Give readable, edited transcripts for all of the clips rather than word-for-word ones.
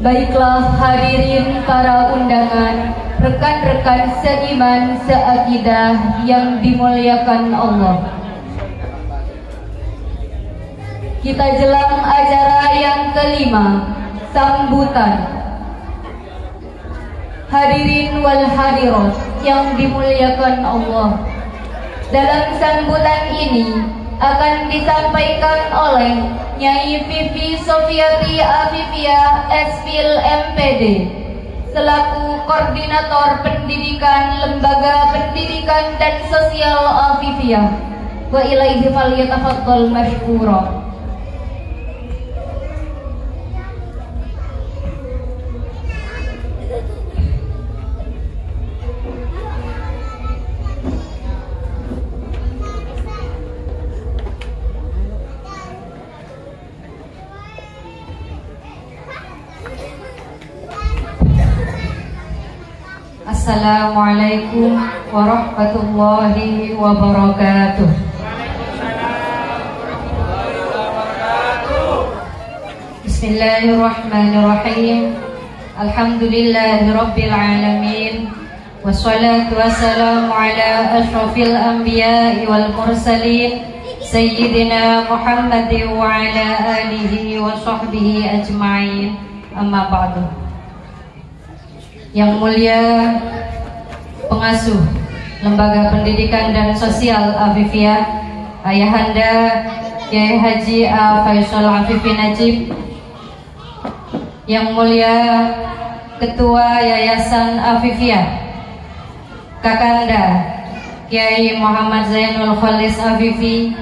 Baiklah hadirin para undangan, rekan-rekan seiman seakidah yang dimuliakan Allah. Kita jelang acara yang kelima, sambutan. Hadirin wal hadirat yang dimuliakan Allah. Dalam sambutan ini akan disampaikan oleh Nyai Vivi Sofiati Afifia Espil MPD selaku Koordinator Pendidikan Lembaga Pendidikan dan Sosial Afifia. Wa ilaihi falyatafaddal mashkura. Assalamualaikum warahmatullahi wabarakatuh. Bismillahirrahmanirrahim. Alhamdulillahirabbil alamin. Wassalatu wassalamu ala asyrafil anbiya'i wal mursalin sayyidina Muhammadin wa ala alihi wa sahbihi ajma'in. Amma ba'du. Yang mulia pengasuh Lembaga Pendidikan dan Sosial Afifia, Ayahanda Kiai Haji A. Faisal Afifi Najib, yang mulia Ketua Yayasan Afifia, Kakanda Kiai Muhammad Zainul Khalis Afifi,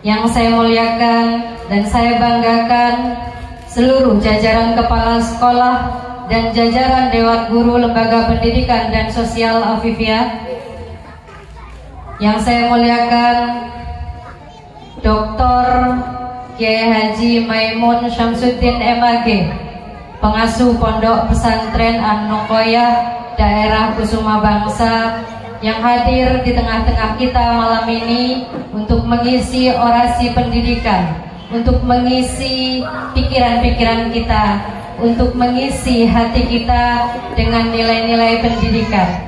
yang saya muliakan dan saya banggakan seluruh jajaran kepala sekolah dan jajaran Dewan Guru Lembaga Pendidikan dan Sosial Afifia, yang saya muliakan Dr. Kiai Haji Maimun Syamsuddin MAG, pengasuh Pondok Pesantren An-Nuqoyah Daerah Kusuma Bangsa, yang hadir di tengah-tengah kita malam ini untuk mengisi orasi pendidikan, untuk mengisi pikiran-pikiran kita, untuk mengisi hati kita dengan nilai-nilai pendidikan.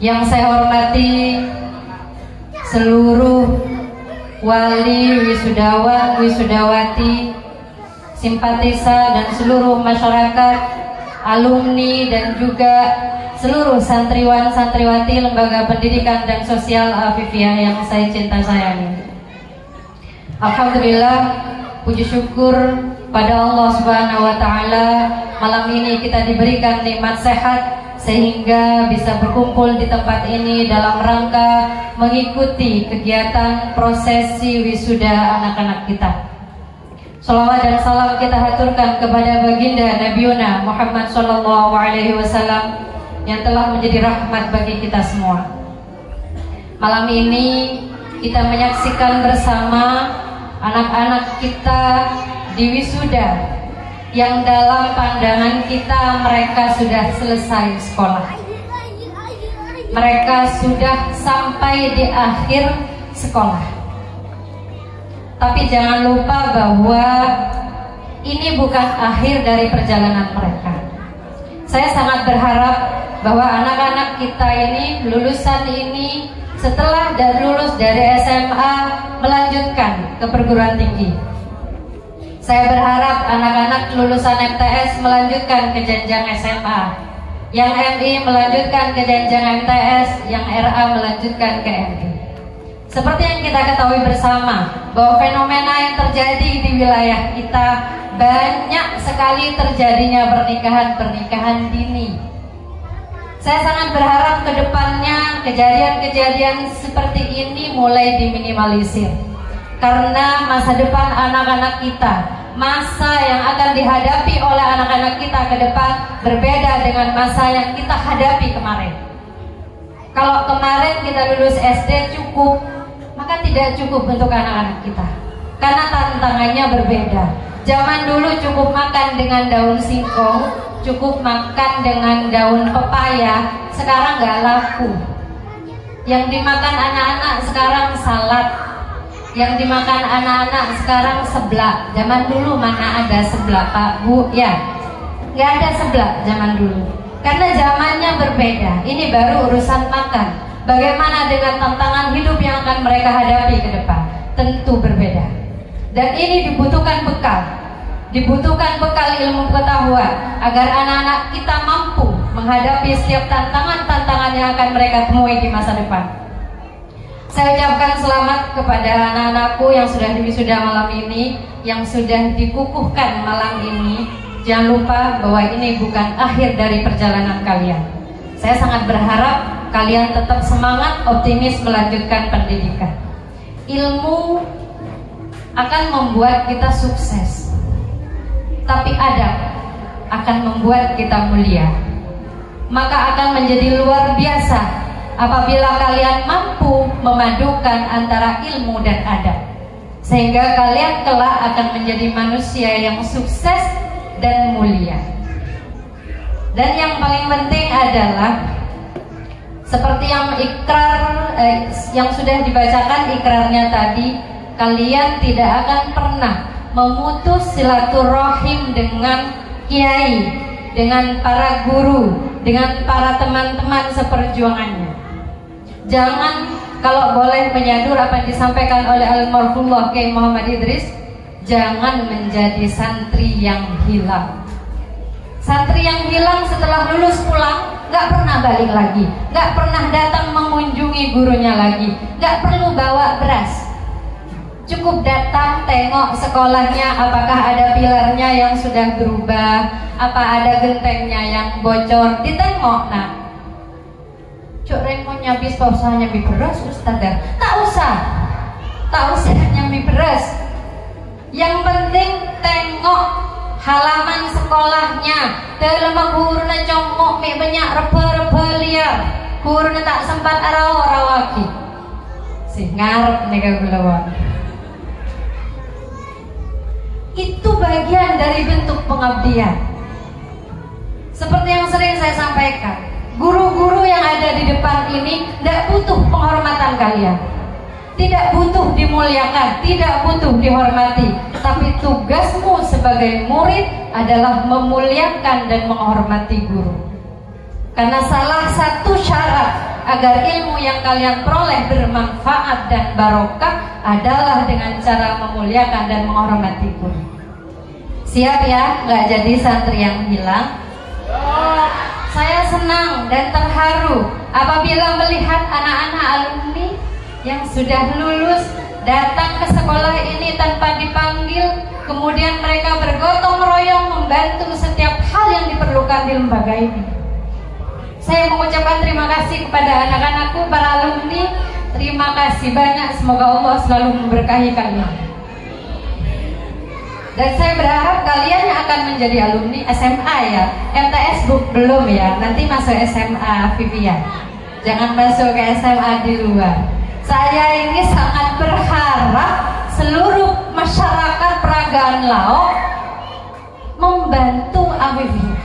Yang saya hormati seluruh wali, wisudawan, wisudawati, simpatisa dan seluruh masyarakat, alumni dan juga seluruh santriwan santriwati Lembaga Pendidikan dan Sosial Afifia yang saya cinta sayangi. Alhamdulillah, puji syukur pada Allah Subhanahu wa taala, malam ini kita diberikan nikmat sehat sehingga bisa berkumpul di tempat ini dalam rangka mengikuti kegiatan prosesi wisuda anak-anak kita. Shalawat dan salam kita haturkan kepada baginda Nabiuna Muhammad sallallahu alaihi wasallam yang telah menjadi rahmat bagi kita semua. Malam ini kita menyaksikan bersama anak-anak kita di wisuda yang dalam pandangan kita mereka sudah selesai sekolah. Mereka sudah sampai di akhir sekolah. Tapi jangan lupa bahwa ini bukan akhir dari perjalanan mereka. Saya sangat berharap bahwa anak-anak kita ini, lulusan ini, setelah lulus dari SMA melanjutkan ke perguruan tinggi. Saya berharap anak-anak lulusan MTS melanjutkan ke jenjang SMA, yang MI melanjutkan ke jenjang MTS, yang RA melanjutkan ke MI. Seperti yang kita ketahui bersama bahwa fenomena yang terjadi di wilayah kita, banyak sekali terjadinya pernikahan dini. Saya sangat berharap ke depannya kejadian-kejadian seperti ini mulai diminimalisir. Karena masa depan anak-anak kita, masa yang akan dihadapi oleh anak-anak kita ke depan berbeda dengan masa yang kita hadapi kemarin. Kalau kemarin kita lulus SD cukup, maka tidak cukup untuk anak-anak kita. Karena tantangannya berbeda. Zaman dulu cukup makan dengan daun singkong, cukup makan dengan daun pepaya, sekarang nggak laku. Yang dimakan anak-anak sekarang salad, yang dimakan anak-anak sekarang seblak. Zaman dulu mana ada seblak, Pak, Bu? Ya, nggak ada seblak zaman dulu. Karena zamannya berbeda. Ini baru urusan makan. Bagaimana dengan tantangan hidup yang akan mereka hadapi ke depan? Tentu berbeda. Dan ini dibutuhkan bekal. Dibutuhkan bekal ilmu pengetahuan agar anak-anak kita mampu menghadapi setiap tantangan-tantangan yang akan mereka temui di masa depan. Saya ucapkan selamat kepada anak-anakku yang sudah diwisuda malam ini, yang sudah dikukuhkan malam ini. Jangan lupa bahwa ini bukan akhir dari perjalanan kalian. Saya sangat berharap kalian tetap semangat, optimis melanjutkan pendidikan. Ilmu akan membuat kita sukses, tapi adab akan membuat kita mulia. Maka akan menjadi luar biasa apabila kalian mampu memadukan antara ilmu dan adab, sehingga kalian kelak akan menjadi manusia yang sukses dan mulia. Dan yang paling penting adalah seperti yang yang sudah dibacakan ikrarnya tadi, kalian tidak akan pernah memutus silaturahim dengan kiai, dengan para guru, dengan para teman-teman seperjuangannya. Jangan, kalau boleh menyadur apa yang disampaikan oleh Almarhumullah Kiai Muhammad Idris, jangan menjadi santri yang hilang. Santri yang hilang setelah lulus pulang, gak pernah balik lagi, gak pernah datang mengunjungi gurunya lagi, gak perlu bawa beras. Cukup datang, tengok sekolahnya, apakah ada pilarnya yang sudah berubah, apa ada gentengnya yang bocor, ditengok. Nah, cuk reng mau nyabis, tak usah nyambi beras Ustazah. Tak usah nyambi beras. Yang penting tengok halaman sekolahnya. Dalam guruna comok mie banyak reba-reba liar. Guruna tak sempat arau-arau lagi. Si ngarep nih kagulawan. Itu bagian dari bentuk pengabdian. Seperti yang sering saya sampaikan, guru-guru yang ada di depan ini tidak butuh penghormatan kalian, tidak butuh dimuliakan, tidak butuh dihormati. Tapi tugasmu sebagai murid adalah memuliakan dan menghormati guru. Karena salah satu syarat agar ilmu yang kalian peroleh bermanfaat dan barokah adalah dengan cara memuliakan dan menghormati guru. Siap ya, nggak jadi santri yang hilang? Saya senang dan terharu apabila melihat anak-anak alumni yang sudah lulus datang ke sekolah ini tanpa dipanggil, kemudian mereka bergotong royong membantu setiap hal yang diperlukan di lembaga ini. Saya mengucapkan terima kasih kepada anak-anakku, para alumni. Terima kasih banyak, semoga Allah selalu memberkahi kalian. Dan saya berharap kalian yang akan menjadi alumni SMA ya. MTS belum ya, nanti masuk SMA Vivian. Jangan masuk ke SMA di luar. Saya ini sangat berharap seluruh masyarakat Peragaan Laok membantu Afifiyah.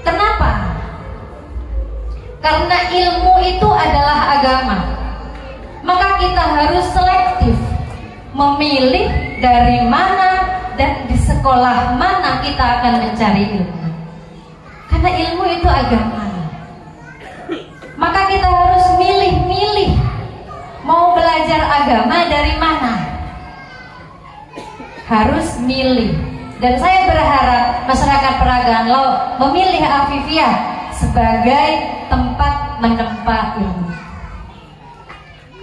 Kenapa? Karena ilmu itu adalah agama. Maka kita harus selektif memilih dari mana dan di sekolah mana kita akan mencari ilmu. Karena ilmu itu agama. Maka kita harus milih-milih mau belajar agama dari mana. Harus milih. Dan saya berharap masyarakat Peragaan Laok memilih Afifiyah sebagai tempat menempa ilmu.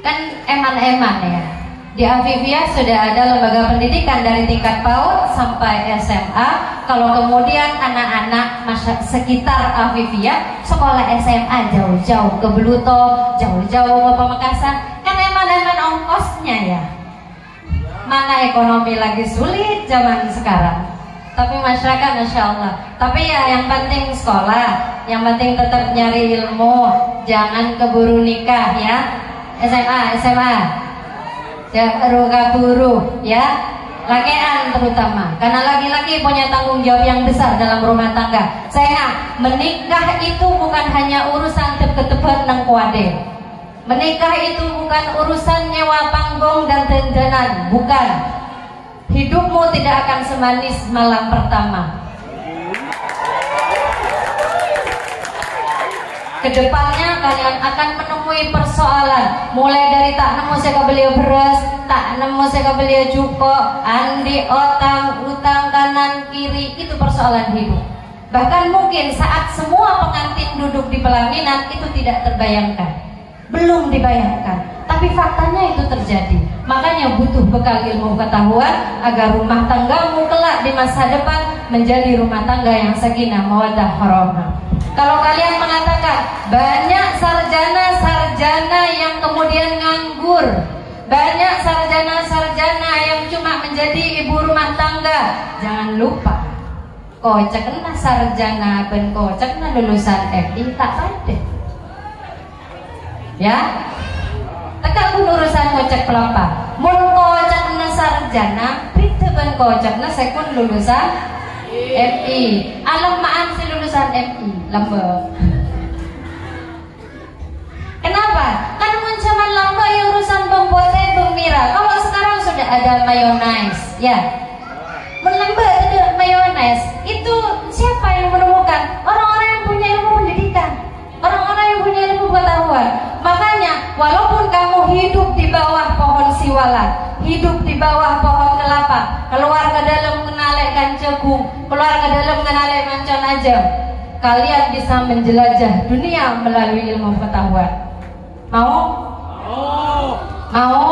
Kan eman-eman ya. Di Afifiyah sudah ada lembaga pendidikan dari tingkat PAUD sampai SMA. Kalau kemudian anak-anak sekitar Afifiyah sekolah SMA jauh-jauh ke Beluto, jauh-jauh ke Pamekasan, kan eman-eman ongkosnya ya. Mana ekonomi lagi sulit zaman sekarang. Tapi masyarakat Masya Allah. Tapi ya yang penting sekolah, yang penting tetap nyari ilmu, jangan keburu nikah ya. SMA jangan kaburu ya, lakean terutama, karena laki-laki punya tanggung jawab yang besar dalam rumah tangga. Saya menikah itu bukan hanya urusan tep-tepen nang kuade. Menikah itu bukan urusan nyewa panggung dan dandanan, bukan. Hidupmu tidak akan semanis malam pertama. Kedepannya kalian akan menemui persoalan, mulai dari tak nemu saya beli beras, tak nemu saya beli cuko, andi utang kanan kiri, itu persoalan hidup. Bahkan mungkin saat semua pengantin duduk di pelaminan itu tidak terbayangkan, belum dibayangkan, tapi faktanya itu terjadi. Makanya butuh bekal ilmu pengetahuan agar rumah tanggamu kelak di masa depan menjadi rumah tangga yang sakinah mawaddah warahmah. Kalau kalian mengatakan banyak sarjana-sarjana yang kemudian nganggur, banyak sarjana-sarjana yang cuma menjadi ibu rumah tangga, jangan lupa kocak kena sarjana ben kocak kena lulusan FI tak ada. Ya, tegak pun urusan kocak pelapa. Mun kocak kena sarjana, berita ben kocak kena sekun lulusan FI. Alam maan si lulusan FI lembek. Kenapa? Kan mencaman lamba ya urusan pembuatan pemira. Kalau sekarang sudah ada mayonnaise, ya. Melembek ada mayonnaise. Itu siapa yang menemukan? Orang-orang yang punya ilmu pendidikan, orang-orang yang punya ilmu pengetahuan. Makanya walaupun kamu hidup di bawah pohon siwalan, hidup di bawah pohon kelapa, keluar ke dalam kenalekan jagung, keluar ke dalam kenalek mancon aja, kalian bisa menjelajah dunia melalui ilmu pengetahuan. Mau? Mau?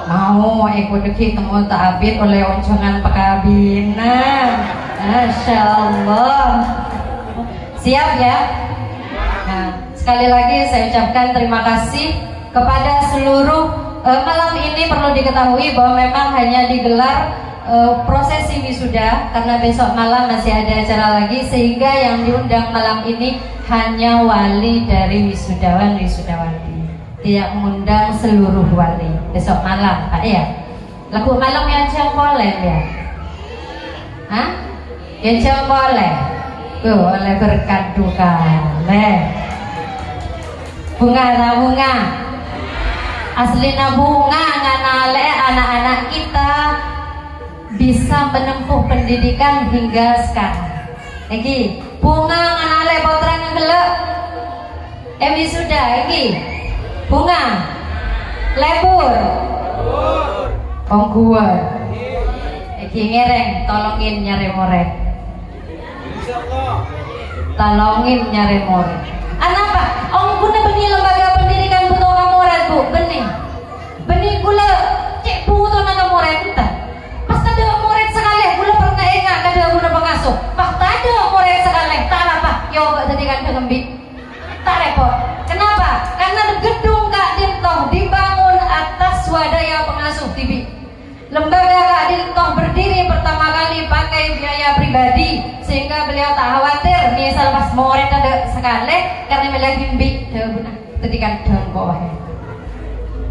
Mau ikut deki temu ta'abid oleh oncongan pekabinan. Masya Allah. Siap ya? Nah, sekali lagi saya ucapkan terima kasih kepada seluruh. Malam ini perlu diketahui bahwa memang hanya digelar prosesi wisuda karena besok malam masih ada acara lagi, sehingga yang diundang malam ini hanya wali dari wisudawan wisudawati, tidak mengundang seluruh wali. Besok malam Pak ya, lagu malam yang boleh ya, hah? Yang boleh, oleh berkat duka, bunga aslina bunga nganale anak-anak kita bisa menempuh pendidikan hingga sekarang. Iki bunga nganale potran gelek. Wisuda iki bunga lebur. Gua. Iki ngereng tolongin nyari morek. Tolongin nyari morek. Anapa? Guna benih lembaga pendidikan butuh kamu red bu, benih gula cek butuh naga murid entah. Pas ada murid sekali, gula pernah ingat kada guna pengasuh. Pas ada murid sekali, tak apa, yo jadikan pengembi, tak repot. Kenapa? Karena gedung Kak Dintoh dibangun atas swadaya pengasuh TV. Lembaga Kak Dintoh berdiri pertama kali pakai biaya pribadi, sehingga beliau tak khawatir misal pas murid ada sekali karena beliau himbi guna tedikan daun bawah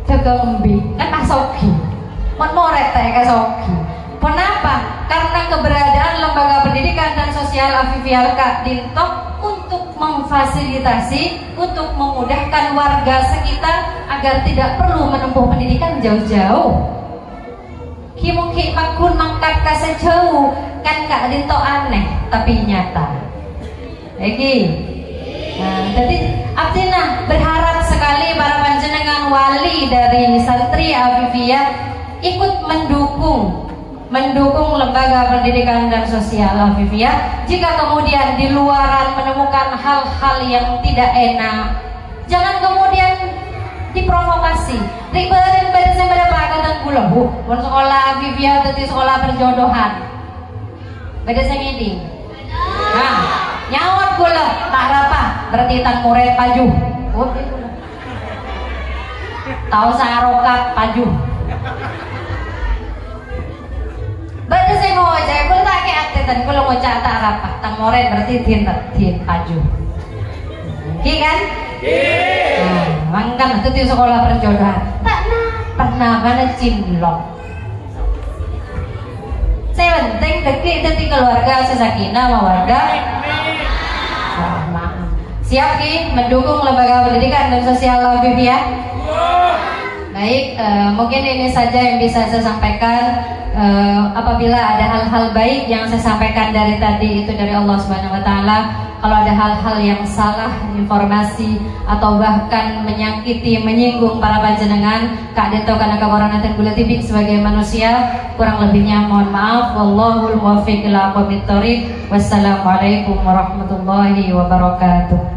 tegembi kan kasogi murid tak kasogi. Kenapa? Karena keberadaan lembaga pendidikan dan sosial Afifiyah Kak Dintoh untuk memfasilitasi, untuk memudahkan warga sekitar agar tidak perlu menempuh pendidikan jauh-jauh. Mungkin makun mangkat kasih jauh kan Kak Dintoh aneh tapi nyata. Lagi. Nah, jadi Abdina berharap sekali para panjenengan wali dari santri Afifiyah ikut mendukung lembaga pendidikan dan sosial Afifiyah. Jika kemudian di luaran menemukan hal-hal yang tidak enak, jangan kemudian diprovokasi. Ribatin pada sembada pakai dan gula bu, sekolah Afifiyah tadi sekolah perjodohan. Beda sengidi. Nah, nyawat gula tak apa berarti tan murid paju. Tahu sarokat paju. Beda saya mau aja, gula tak kayak aktetan gula mau cak tak apa. Tan murid berarti din paju. Ki kan? Mangkan itu di sekolah perjodohan. Tak pernah mana cinlok. Saya penting deki keluarga sesakinah warga. Siap Ki mendukung lembaga pendidikan dan sosial Habib ya? Baik, mungkin ini saja yang bisa saya sampaikan. Apabila ada hal-hal baik yang saya sampaikan dari tadi itu dari Allah Subhanahu wa taala, kalau ada hal-hal yang salah informasi atau bahkan menyakiti, menyinggung para panjenengan, Kak Deto karena kekoronatan gula tibik sebagai manusia, kurang lebihnya mohon maaf. Wallahul muwaffiq ila aqwamit thoriq. Wassalamualaikum warahmatullahi wabarakatuh.